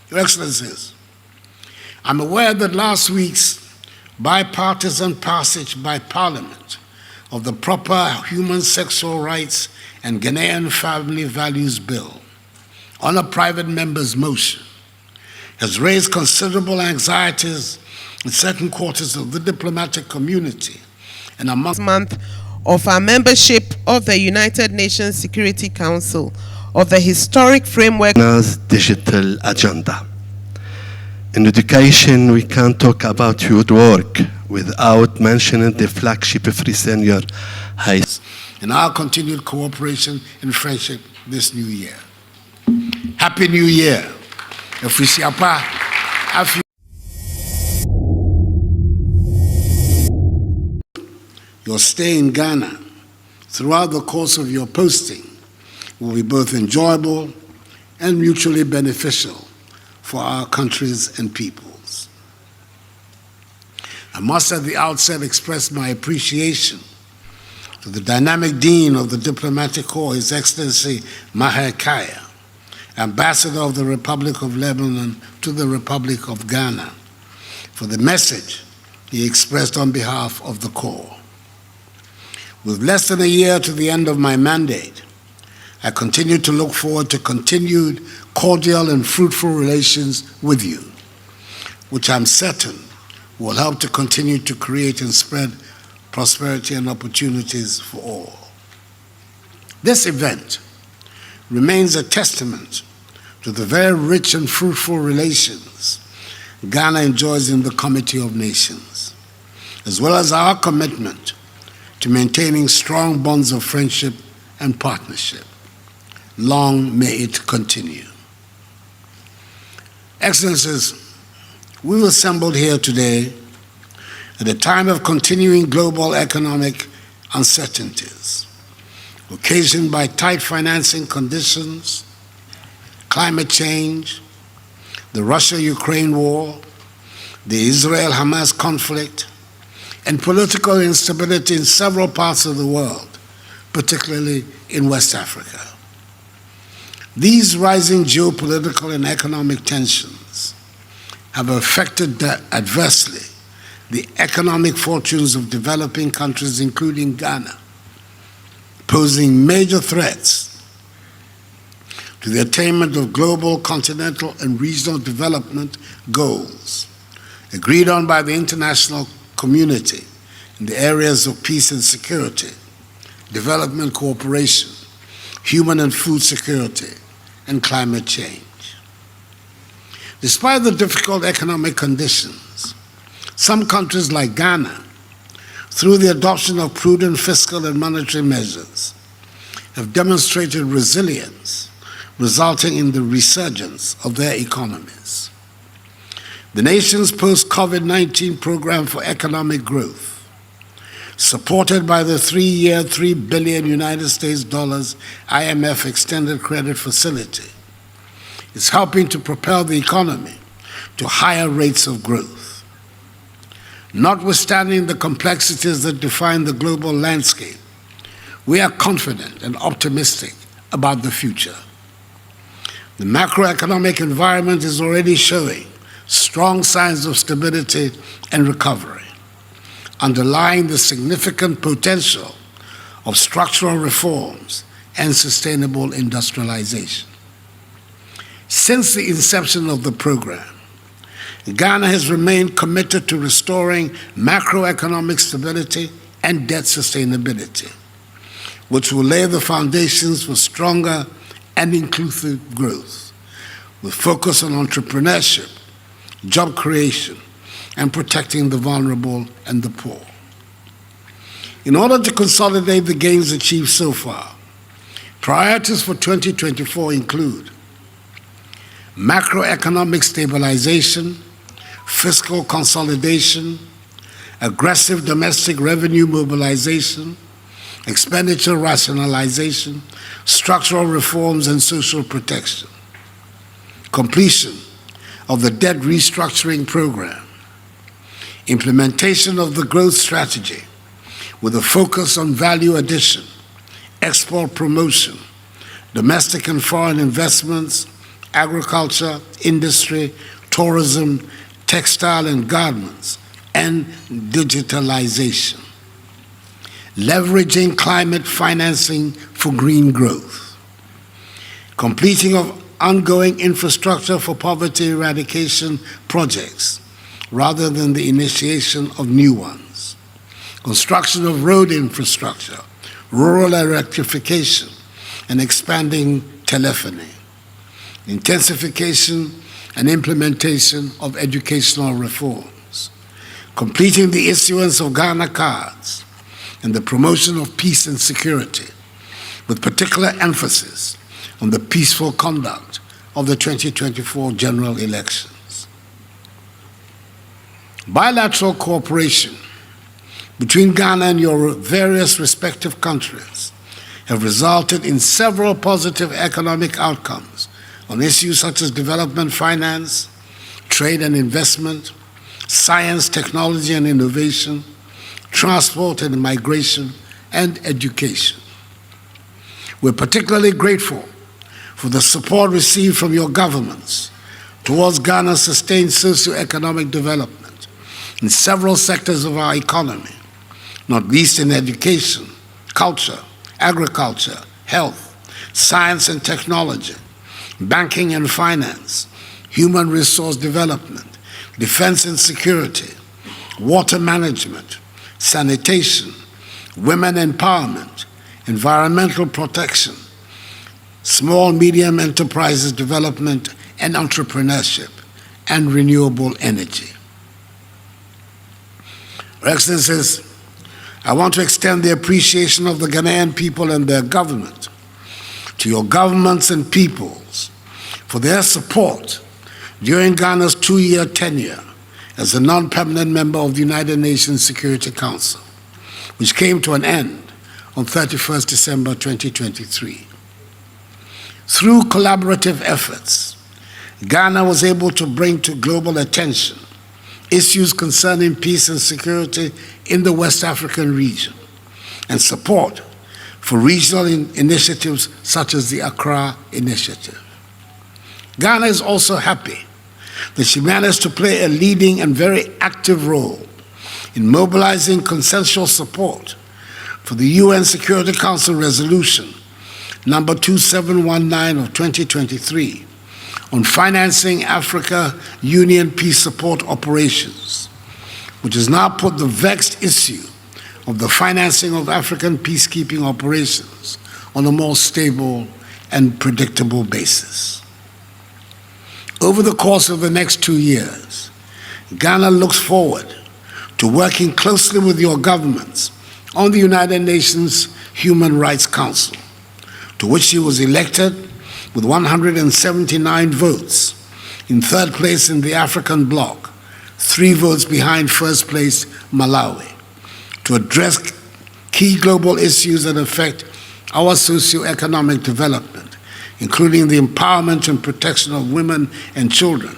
Your Excellencies, I'm aware that last week's bipartisan passage by Parliament of the Proper Human Sexual Rights and Ghanaian Family Values Bill on a private member's motion has raised considerable anxieties in certain quarters of the diplomatic community and among month of our membership of the United Nations Security Council of the historic framework digital agenda. In education, we can't talk about youth work without mentioning the flagship Free Senior High School and our continued cooperation and friendship this new year. Happy New Year. Your stay in Ghana throughout the course of your posting will be both enjoyable and mutually beneficial for our countries and peoples. I must at the outset express my appreciation to the dynamic Dean of the Diplomatic Corps, His Excellency Maher Kaya, Ambassador of the Republic of Lebanon to the Republic of Ghana, for the message he expressed on behalf of the Corps. With less than a year to the end of my mandate, I continue to look forward to continued cordial and fruitful relations with you, which I'm certain will help to continue to create and spread prosperity and opportunities for all. This event remains a testament to the very rich and fruitful relations Ghana enjoys in the Committee of Nations, as well as our commitment to maintaining strong bonds of friendship and partnership. Long may it continue. Excellencies, we've assembled here today at a time of continuing global economic uncertainties, occasioned by tight financing conditions, climate change, the Russia-Ukraine war, the Israel-Hamas conflict, and political instability in several parts of the world, particularly in West Africa. These rising geopolitical and economic tensions have affected adversely the economic fortunes of developing countries, including Ghana, posing major threats to the attainment of global, continental, and regional development goals agreed on by the international community in the areas of peace and security, development cooperation, human and food security, and climate change. Despite the difficult economic conditions, some countries like Ghana, through the adoption of prudent fiscal and monetary measures, have demonstrated resilience, resulting in the resurgence of their economies. The nation's post-COVID-19 program for economic growth, supported by the three-year, $3 billion United States dollars IMF extended credit facility, is helping to propel the economy to higher rates of growth. Notwithstanding the complexities that define the global landscape, we are confident and optimistic about the future. The macroeconomic environment is already showing strong signs of stability and recovery, underlying the significant potential of structural reforms and sustainable industrialization. Since the inception of the program, Ghana has remained committed to restoring macroeconomic stability and debt sustainability, which will lay the foundations for stronger and inclusive growth, with focus on entrepreneurship, job creation, and protecting the vulnerable and the poor. In order to consolidate the gains achieved so far, priorities for 2024 include macroeconomic stabilization, fiscal consolidation, aggressive domestic revenue mobilization, expenditure rationalization, structural reforms, and social protection, completion of the debt restructuring program, implementation of the growth strategy with a focus on value addition, export promotion, domestic and foreign investments, agriculture, industry, tourism, textile and garments, and digitalization. Leveraging climate financing for green growth. Completing of ongoing infrastructure for poverty eradication projects rather than the initiation of new ones. Construction of road infrastructure, rural electrification, and expanding telephony. Intensification and implementation of educational reforms. Completing the issuance of Ghana cards and the promotion of peace and security, with particular emphasis on the peaceful conduct of the 2024 general elections. Bilateral cooperation between Ghana and your various respective countries have resulted in several positive economic outcomes on issues such as development finance, trade and investment, science, technology and innovation, transport and migration, and education. We're particularly grateful for the support received from your governments towards Ghana's sustained socio-economic development in several sectors of our economy, not least in education, culture, agriculture, health, science and technology, banking and finance, human resource development, defense and security, water management, sanitation, women empowerment, environmental protection, small medium enterprises development and entrepreneurship, and renewable energy. Your Excellencies, I want to extend the appreciation of the Ghanaian people and their government to your governments and peoples for their support during Ghana's 2-year tenure as a non-permanent member of the United Nations Security Council, which came to an end on 31st December 2023. Through collaborative efforts, Ghana was able to bring to global attention issues concerning peace and security in the West African region and support for regional initiatives such as the Accra Initiative. Ghana is also happy that she managed to play a leading and very active role in mobilizing consensual support for the UN Security Council Resolution number 2719 of 2023 on financing Africa Union peace support operations, which has now put the vexed issue of the financing of African peacekeeping operations on a more stable and predictable basis. Over the course of the next 2 years, Ghana looks forward to working closely with your governments on the United Nations Human Rights Council, to which she was elected with 179 votes, in third place in the African bloc, 3 votes behind first place Malawi, to address key global issues that affect our socio-economic development, including the empowerment and protection of women and children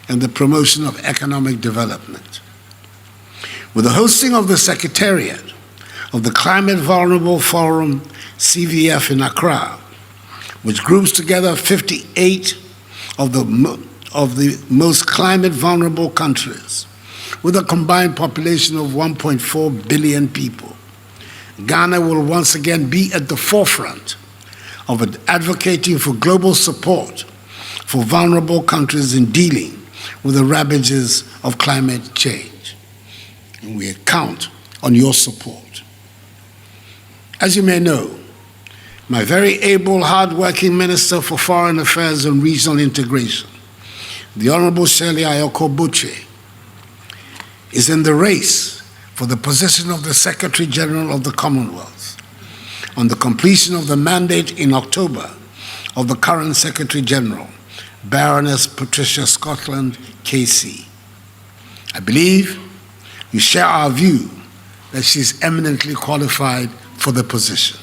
and the promotion of economic development. With the hosting of the Secretariat of the Climate Vulnerable Forum, CVF in Accra, which groups together 58 of the most climate vulnerable countries, with a combined population of 1.4 billion people, Ghana will once again be at the forefront of advocating for global support for vulnerable countries in dealing with the ravages of climate change. And we count on your support. As you may know, my very able, hard-working Minister for Foreign Affairs and Regional Integration, the Honorable Shirley Ayoko-Botchwey, is in the race for the position of the Secretary General of the Commonwealth on the completion of the mandate in October of the current Secretary General, Baroness Patricia Scotland, KC. I believe you share our view that she is eminently qualified for the position.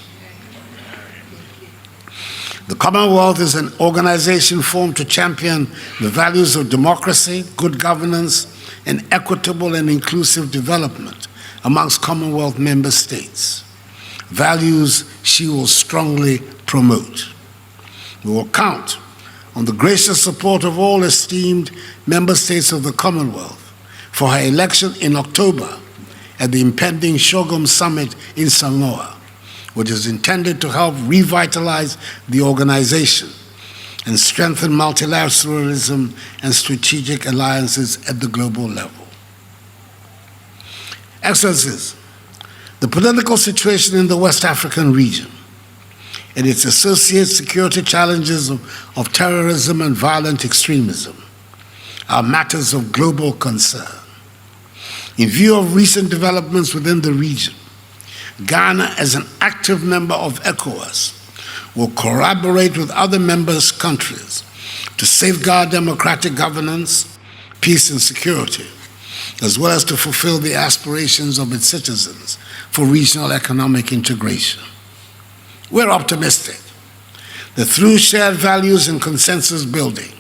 The Commonwealth is an organization formed to champion the values of democracy, good governance, and equitable and inclusive development amongst Commonwealth member states, values she will strongly promote. We will count on the gracious support of all esteemed member states of the Commonwealth for her election in October at the impending Shogom Summit in Samoa, which is intended to help revitalize the organization and strengthen multilateralism and strategic alliances at the global level. Excellencies, the political situation in the West African region and its associated security challenges of terrorism and violent extremism are matters of global concern. In view of recent developments within the region, Ghana, as an active member of ECOWAS, will collaborate with other member countries to safeguard democratic governance, peace and security, as well as to fulfill the aspirations of its citizens for regional economic integration. We're optimistic that through shared values and consensus building,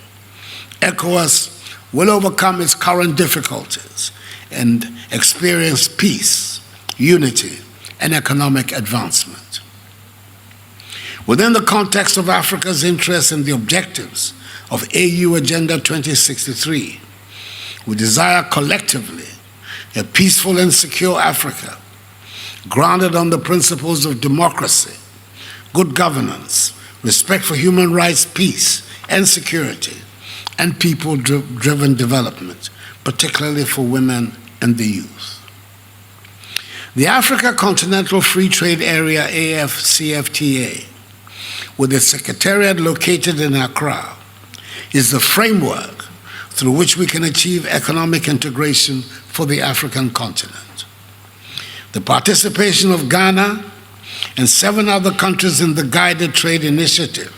ECOWAS will overcome its current difficulties and experience peace, unity, and economic advancement. Within the context of Africa's interests and the objectives of AU Agenda 2063, we desire collectively a peaceful and secure Africa, grounded on the principles of democracy, good governance, respect for human rights, peace and security, and people-driven development, particularly for women and the youth. The Africa Continental Free Trade Area, AFCFTA, with its secretariat located in Accra, is the framework through which we can achieve economic integration for the African continent. The participation of Ghana and 7 other countries in the Guided Trade Initiative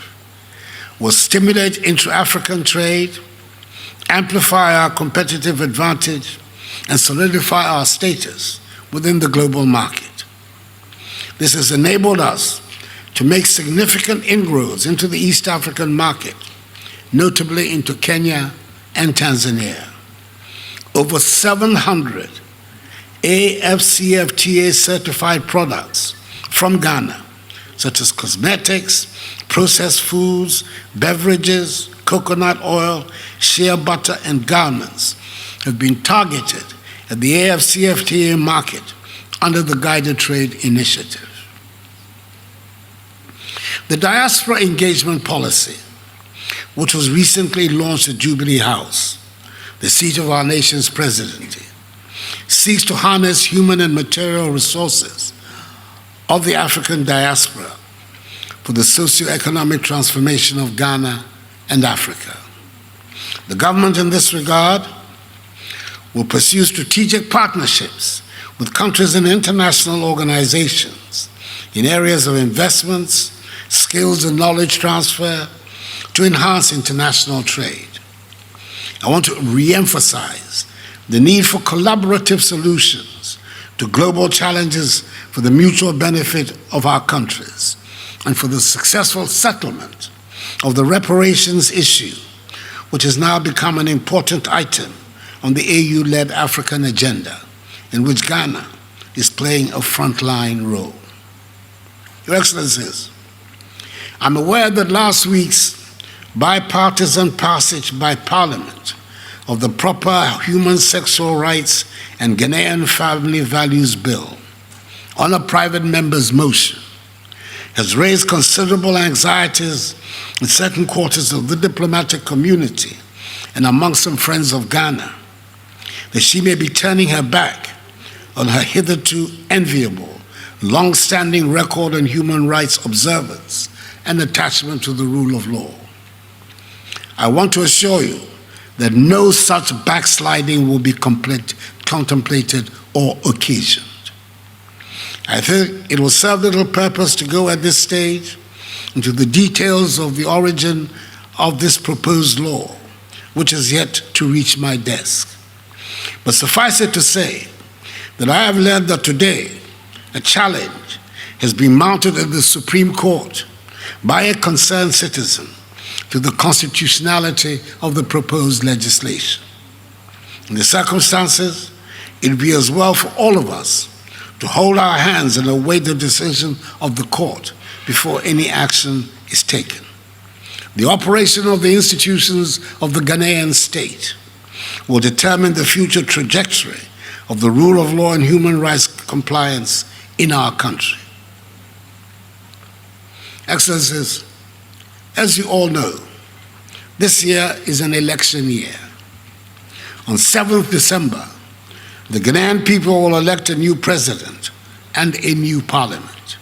will stimulate intra-African trade, amplify our competitive advantage, and solidify our status within the global market. This has enabled us to make significant inroads into the East African market, notably into Kenya and Tanzania. Over 700 AFCFTA certified products from Ghana, such as cosmetics, processed foods, beverages, coconut oil, shea butter, and garments, have been targeted at the AFCFTA market under the Guided Trade Initiative. The Diaspora Engagement Policy, which was recently launched at Jubilee House, the seat of our nation's presidency, seeks to harness human and material resources of the African diaspora for the socio-economic transformation of Ghana and Africa. The government in this regard will pursue strategic partnerships with countries and international organizations in areas of investments, skills and knowledge transfer to enhance international trade. I want to re-emphasize the need for collaborative solutions to global challenges for the mutual benefit of our countries and for the successful settlement of the reparations issue, which has now become an important item on the AU-led African agenda, in which Ghana is playing a frontline role. Your Excellencies, I'm aware that last week's bipartisan passage by Parliament of the Proper Human Sexual Rights and Ghanaian Family Values Bill on a private member's motion has raised considerable anxieties in certain quarters of the diplomatic community and among some friends of Ghana, that she may be turning her back on her hitherto enviable, long-standing record on human rights observance and attachment to the rule of law. I want to assure you that no such backsliding will be contemplated or occasioned. I think it will serve little purpose to go at this stage into the details of the origin of this proposed law, which is yet to reach my desk. But suffice it to say that I have learned that today a challenge has been mounted at the Supreme Court by a concerned citizen to the constitutionality of the proposed legislation. In the circumstances, it would be as well for all of us to hold our hands and await the decision of the court before any action is taken. The operation of the institutions of the Ghanaian state will determine the future trajectory of the rule of law and human rights compliance in our country. Excellencies, as you all know, this year is an election year. On 7th December, the Ghanaian people will elect a new president and a new parliament.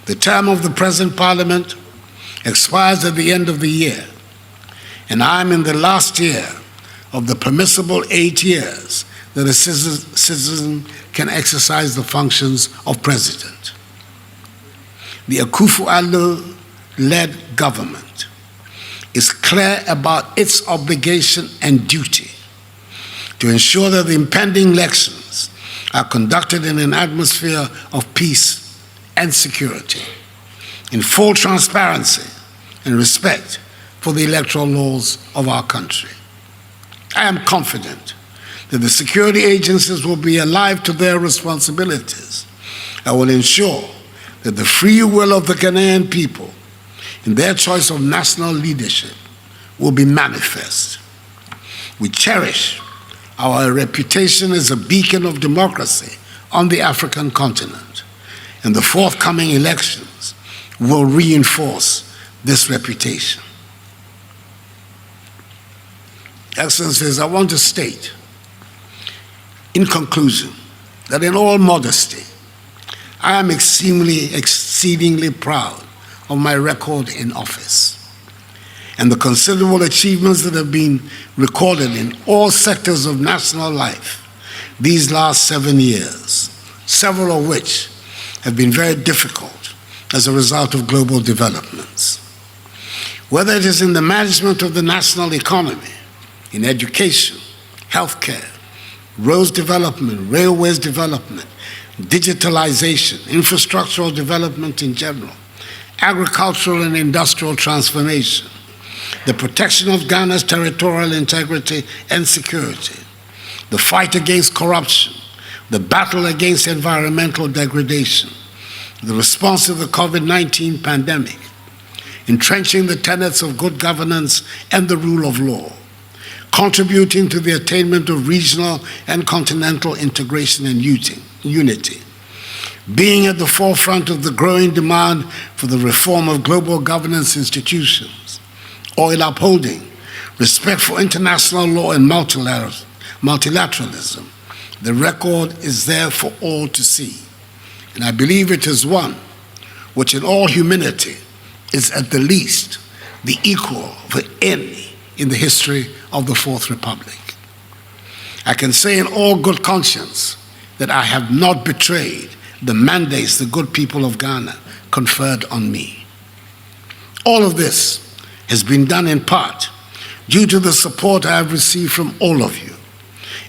The term of the present parliament expires at the end of the year, and I'm in the last year of the permissible 8 years that a citizen can exercise the functions of president. The Akufo-Addo led government is clear about its obligation and duty to ensure that the impending elections are conducted in an atmosphere of peace and security, in full transparency and respect for the electoral laws of our country. I am confident that the security agencies will be alive to their responsibilities and will ensure that the free will of the Ghanaian people in their choice of national leadership will be manifest. We cherish our reputation as a beacon of democracy on the African continent, and the forthcoming elections will reinforce this reputation. Excellencies, I want to state, in conclusion, that in all modesty, I am exceedingly proud of my record in office and the considerable achievements that have been recorded in all sectors of national life these last 7 years, several of which have been very difficult as a result of global developments. Whether it is in the management of the national economy, in education, healthcare, roads development, railways development, digitalization, infrastructural development in general, agricultural and industrial transformation, the protection of Ghana's territorial integrity and security, the fight against corruption, the battle against environmental degradation, the response to the COVID-19 pandemic, entrenching the tenets of good governance and the rule of law, contributing to the attainment of regional and continental integration and unity, being at the forefront of the growing demand for the reform of global governance institutions, oil upholding, respect for international law and multilateralism. The record is there for all to see. And I believe it is one which in all humility is at the least the equal of any in the history of the Fourth Republic. I can say in all good conscience that I have not betrayed the mandates the good people of Ghana conferred on me. All of this has been done in part due to the support I have received from all of you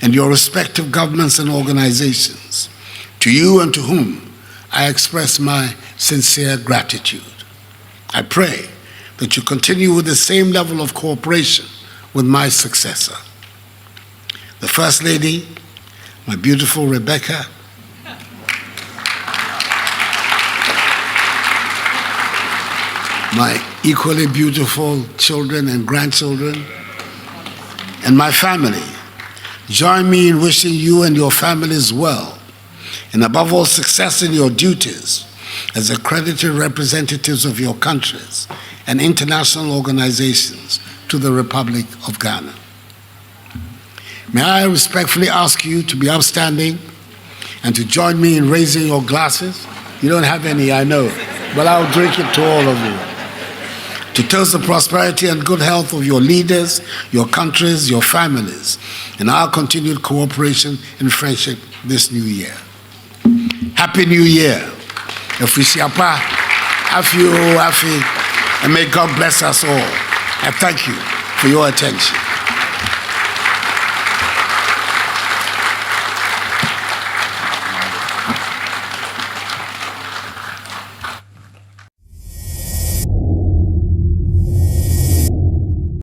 and your respective governments and organizations, to you and to whom I express my sincere gratitude. I pray that you continue with the same level of cooperation with my successor. The First Lady, my beautiful Rebecca, my equally beautiful children and grandchildren, and my family, join me in wishing you and your families well, and above all, success in your duties as accredited representatives of your countries and international organizations to the Republic of Ghana. May I respectfully ask you to be upstanding and to join me in raising your glasses. You don't have any, I know, but I'll drink it to all of you. To toast the prosperity and good health of your leaders, your countries, your families, and our continued cooperation and friendship this new year. Happy New Year. Efisiapa, Afi, and may God bless us all. I thank you for your attention.